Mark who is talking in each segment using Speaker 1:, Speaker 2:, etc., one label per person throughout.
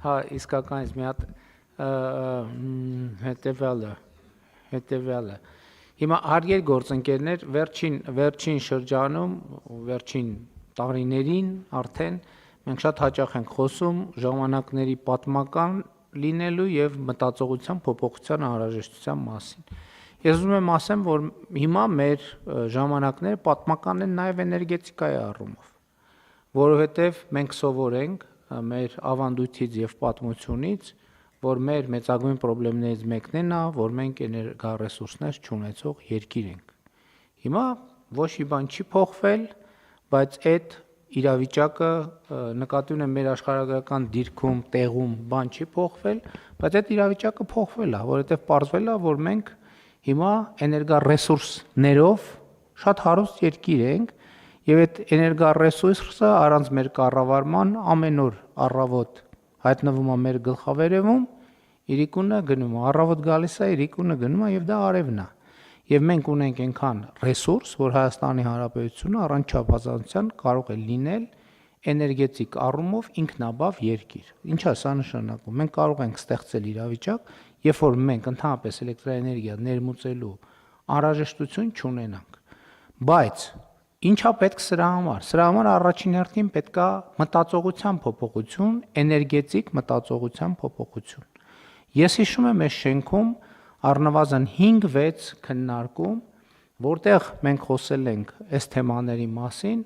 Speaker 1: Հա, իսկականից մի հատ հետևյալը։ Հիմա հարգելի գործընկերներ, վերջին շրջանում, վերջին տարիներին արդեն մենք շատ հաճախ ենք խոսում ժամանակների պատմական լինելու եւ մտածողության փոփոխության անհրաժեշտության մասին։ Ես ուզում եմ ասեմ, որ հիմա մեր ժամանակները պատմական են նաեւ էներգետիկայի առումով, որովհետեւ մենք սովորենք մեր ավանդույթից եւ պատմությունից, որ մեր մեծագույն խնդիրներից մեկն է նա, որ մենք էներգառեսուրսներ չունեցող երկիր ենք։ Հիմա ոչ մի բան չի փոխվել, բայց այդ իրավիճակը նկատի ունեմ մեր աշխարհագրական դիրքում, տեղում բան չի փոխվել, բայց այդ իրավիճակը փոխվել է, որովհետեւ պարզվել է, որ մենք հիմա էներգառեսուրսներով շատ հարուստ երկիր ենք եւ այդ էներգառեսուրսը առանց մեր կառավարման ամեն օր առավոտ հայտնվում է մեր գլխավերևում, իրիկունը գնում է, առավոտ գալիս է, իրիկունը գնում է եւ դա արևն է։ Եվ մենք ունենք այնքան ռեսուրս, որ Հայաստանի Հանրապետությունը առանց չափազանցության կարող է լինել էներգետիկ առումով ինքնաբավ երկիր։ Ինչա սա նշանակում։ Մենք կարող ենք ստեղծել իրավիճակ, երբ որ մենք ընդհանրապես էլեկտրաէներգիա ներմուծելու անհրաժեշտություն չունենանք։ Բայց ինչա պետք սրա համար։ Սրա համար առաջին հերթին պետք է մտածողության փոփոխություն, էներգետիկ մտածողության փոփոխություն։ Ես հիշում եմ այս շենքում առնվազն 5-6 քննարկում, որտեղ մենք խոսել ենք այս թեմաների մասին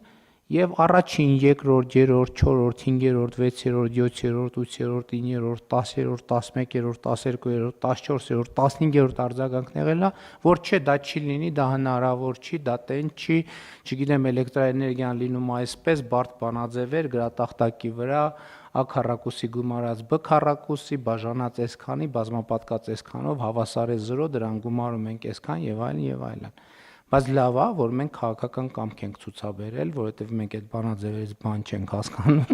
Speaker 1: եւ առաջին, երկրորդ, երրորդ, չորրորդ, 5-րդ, 6-րդ, 7-րդ, 8-րդ, 9-րդ, 10-րդ, 11-րդ, 12-րդ, 14-րդ, 15-րդ արձագանքն եղել է, որ չէ, դա չի լինի, դա հնարավոր չի, դա տեն չի, չգիտեմ, էլեկտրաէներգիան լինում այսպես, բարդ բանաձևեր, գրատախտակի վրա, A քառակուսի գումարած B քառակուսի, բաժանած այսքանի, բազմապատկած այսքանով, հավասար է 0, դրան գումարում ենք այսքան եւ այլն եւ այլն։ Բայց լավ է, որ մենք քաղաքական կամք ենք ցուցաբերել, որովհետեւ մենք այդ բանաձևերից բան չենք հասկանում։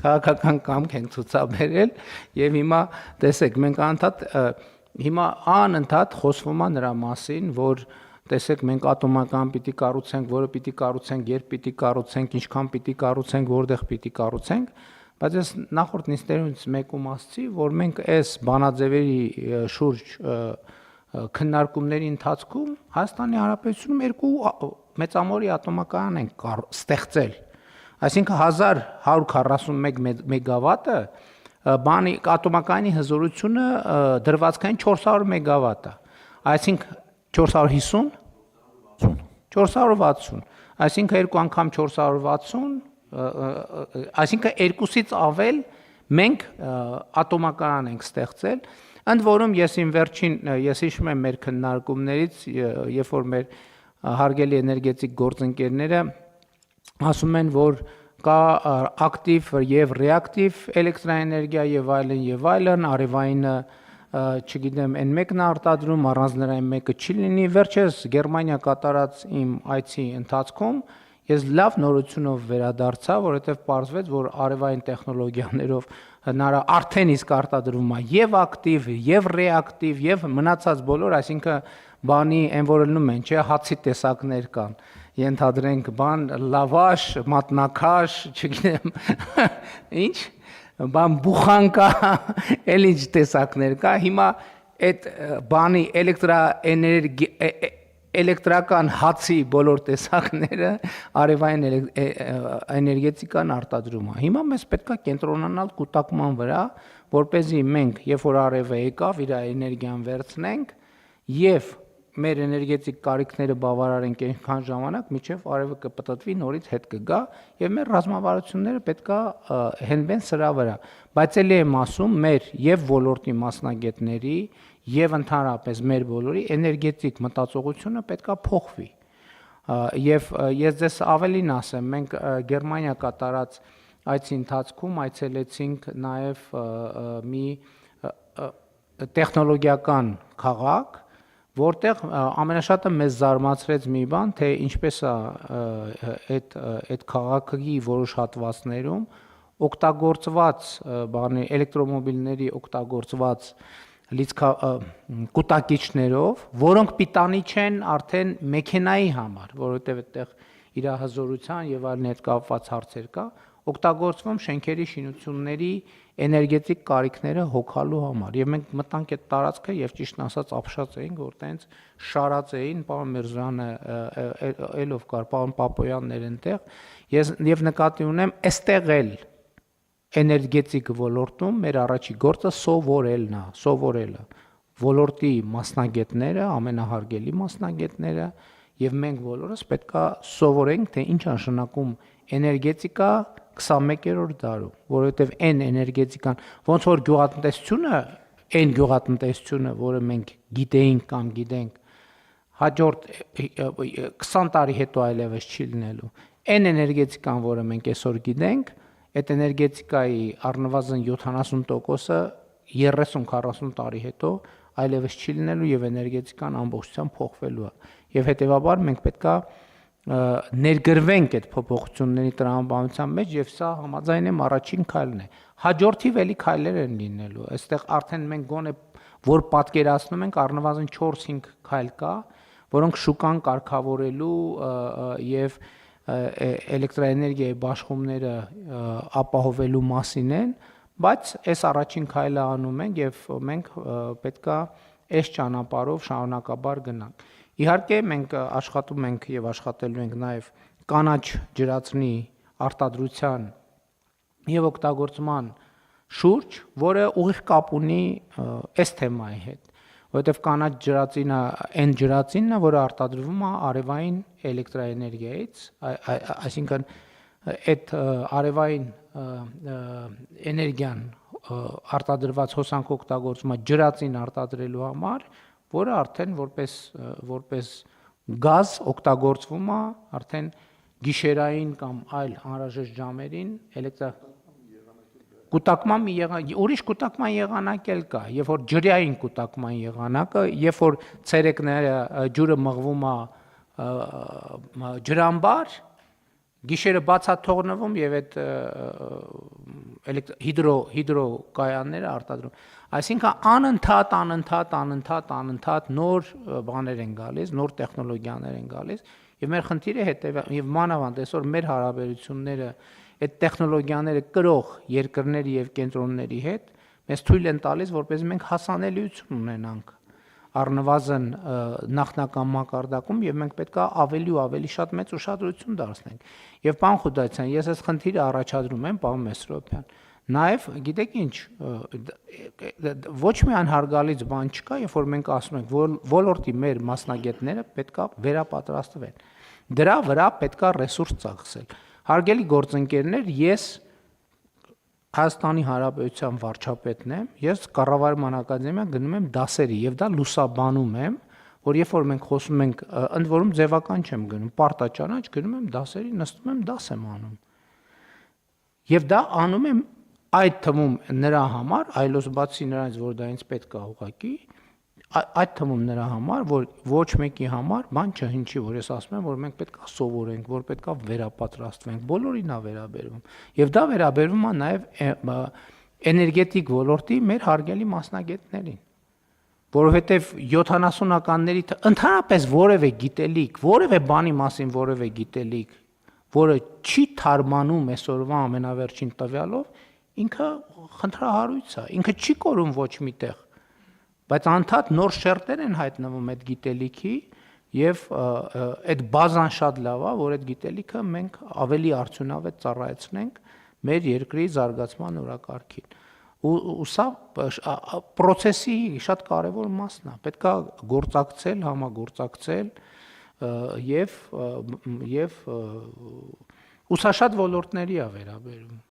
Speaker 1: Քաղաքական կամք ենք ցուցաբերել եւ հիմա տեսեք, մենք հիմա անընդհատ խոսվում է նրա մասին, որ տեսեք, մենք ատոմական պիտի կառուցենք, որը պիտի կառուցենք, երբ պիտի կառուցենք, ինչքան պիտի կառուցենք, որտեղ պիտի կառուցենք, բայց ես նախորդ նիստերից մեկում ասացի, որ մենք այս բանաձևերի շուրջ քննարկումների ընթացքում Հայաստանի Հանրապետությունում 2 մեծամորի ատոմակայան են ստեղծել։ Այսինքն 1141 մեգավատը բանի ատոմակայանի հզորությունը դրվածքային 400 մեգավատ է։ Այսինքն 450, 460, այսինքն 2 անգամ 460, այսինքն 2-ից ավել մենք ատոմակայան ենք ստեղծել, ընդ որում ես հիշում եմ մեր քննարկումներից, երբ որ մեր հարգելի էներգետիկ գործընկերները ասում են, որ կա ակտիվ եւ ռեակտիվ էլեկտրաէներգիա եւ այլն, արևայինը չգիտեմ, այն մեկն է արտադրում, առանց նրա այն մեկը չի լինի։ Վերջերս Գերմանիա կատարած իմ այցի ընթացքում ես լավ նորությունով վերադարձա, որովհետև պարզվեց, որ արևային տեխնոլոգիաներով հնարավոր արդեն իսկ արտադրվում է եւ ակտիվ, եւ ռեակտիվ, եւ մնացած բոլոր, այսինքն բանի այն որ լնում են, չէ, հացի տեսակներ կան։ Ենթադրենք բան, լավաշ, մատնակաշ, չգիտեմ, ինչ բան բուխանկա, էլ ինչ տեսակներ կա, հիմա այդ բանի էլեկտրական հացի բոլոր տեսակները արևային էներգետիկան արտադրում է։ Հիմա մեզ պետք է կենտրոնանալ կուտակման վրա, որպեսզի մենք, երբ որ արևը եկավ, իր էներգիան վերցնենք եւ մեր էներգետիկ կարիքները բավարարենք այնքան ժամանակ, մինչև արևը կպտտվի, նորից հետ կգա եւ մեր ռազմավարությունները պետքա հենվեն սրա վրա։ Բայց ելի եմ ասում, մեր եւ ոլորտի մասնագետների եւ ընդհանրապես մեր բոլորի էներգետիկ մտածողությունը պետքա փոխվի։ Եվ ես ձեզ ավելին ասեմ, մենք Գերմանիա կատարած այցի ընթացքում այցելեցինք նաեւ մի տեխնոլոգիական քաղաք, որտեղ ամենաշատը մեզ զարմացրեց մի բան, թե ինչպես է այդ քաղաքի որոշ հատվածներում օգտագործված էլեկտրոմոբիլների օգտագործված կուտակիչներով, որոնք պիտանի չեն արդեն մեքենայի համար, որովհետև այդտեղ իր հզորության եւ այլն հետ կապված հարցեր կա, օգտագործվում շենքերի շինությունների էներգետիկ կարիքները հոգալու համար։ Եվ մենք մտանք այդ տարածքը եւ ճիշտ ասած ապշած էինք, որ տենց շարած էին, պարոն Միրզյանը ելով կար, պարոն Պապոյաններ այնտեղ։ Եվ նկատի ունեմ, այստեղ էլ էներգետիկ ոլորտում մեր առաջի գործը սովորելն է, սովորելը։ Ոլորտի մասնագետները, ամենահարգելի մասնագետները եւ մենք բոլորս պետքա սովորենք, թե ինչ է նշանակում էներգետիկա 21-րդ դարում, որովհետեւ այն էներգետիկան, ոնց որ գյուղատնտեսությունը, այն գյուղատնտեսությունը, որը մենք գիտեինք կամ գիտենք, հաջորդ 20 տարի հետո այլևս չի լինելու։ Այն էներգետիկան, որը մենք այսօր գիտենք, այդ էներգետիկայի առնվազն 70%-ը 30-40 տարի հետո այլևս չի լինելու եւ էներգետիկան ամբողջությամբ փոխվելու է։ Եվ հետեւաբար մենք պետքա ներգրվենք այդ փոփոխությունների տրամաբանության մեջ եւ սա համաձայն եմ առաջին քայլն է։ Հաջորդիվ էլի քայլեր են լինելու։ Այստեղ արդեն մենք գոնե որ պատկերացնում ենք առնվազն 4-5 քայլ կա, որոնք շուկան կարգավորելու եւ էլեկտրաէներգիայի բաշխումները ապահովելու մասին են, բայց այս առաջին քայլը անում ենք եւ մենք պետքա այս ճանապարհով շարունակաբար գնանք։ Իհարկե մենք աշխատում ենք եւ աշխատելու ենք նաեւ կանաչ ջրածնի արտադրության եւ օգտագործման շուրջ, որը ուղիղ կապ ունի այս թեմայի հետ, որովհետեւ կանաչ ջրածինը այն ջրածինն է, որը արտադրվում է արևային էլեկտրաէներգիայից, այսինքն այդ արևային էներգիան արտադրված հոսանք օգտագործում է ջրածին արտադրելու համար, որը արդեն որպես գազ օգտագործվում է արդեն գիշերային կամ այլ անհրաժեշտ ժամերին կուտակման ուրիշ կուտակման եղանակ էլ կա, երբ որ ջրային կուտակման եղանակը, երբ որ ցերեկները ջուրը մղվում է ջրամբար, գիշերը բաց է թողնվում եւ այդ հիդրոկայանները արտադրում։ Այսինքն անընդհատ նոր բաներ են գալիս, նոր տեխնոլոգիաներ են գալիս եւ մեր խնդիրը եւ մանավանդ այսօր մեր հարաբերությունները այդ տեխնոլոգիաները կրող երկրների եւ կենտրոնների հետ մեզ թույլ են տալիս, որպեսզի մենք հասանելիություն ունենանք առնվազն նախնական մակարդակում եւ մենք պետքա ավելի ու ավելի շատ մեծ ուշադրություն դարձնենք։ Եվ պարոն Խուդայցյան, ես այս խնդիրը առաջադրում եմ, պարոն Մեսրոպյան, նաեւ գիտեք ինչ, ոչ միայն հարգալից բան չկա, երբ որ մենք ասում ենք, որ ոլորտի մեր մասնագետները պետքա վերապատրաստվեն։ Դրա վրա պետքա ռեսուրս ծախսել։ Հարգելի գործընկերներ, ես Հայաստանի Հանրապետության վարչապետն եմ, ես կառավարման ակադեմիա գնում եմ դասերի եւ դա լուսաբանում եմ, որ երբ որ մենք խոսում ենք, ընդ որում ձևական չեմ գնում, պարտաճանաչ գնում եմ դասերի, նստում եմ դաս եմ անում։ Եվ դա անում եմ այդ թվում նրա համար, այլոց բացի նրանից, որ դա ինձ պետք է ուղղակի, այդ թվում նրա համար, որ ոչ մեկի համար բան չհնչի, որ ես ասում եմ, որ մենք պետք է սովորենք, որ պետք է վերապատրաստվենք, բոլորին է վերաբերվում։ Եվ դա վերաբերվում է նաև էներգետիկ ոլորտի մեր հարգելի մասնագետներին, որովհետև 70-ականների ընդհանրապես որևէ գիտելիք, որևէ բանի մասին որևէ գիտելիք, որը չի թարմանում այսօրվա ամենավերջին տվյալով, ինքը խնդրահարույց է, ինքը չի կորում ոչ միտեղ, բայց անդադ նոր շերտեր են հայտնվում այդ գիտելիքի եւ այդ բազան շատ լավ է, որ այդ գիտելիքը մենք ավելի արդյունավետ ծառայեցնենք մեր երկրի զարգացման օրակարգին։ Ու սա process-ի շատ կարևոր մասն է։ Պետք է գործակցել, համագործակցել եւ ուսաշատ ոլորտների է վերաբերում։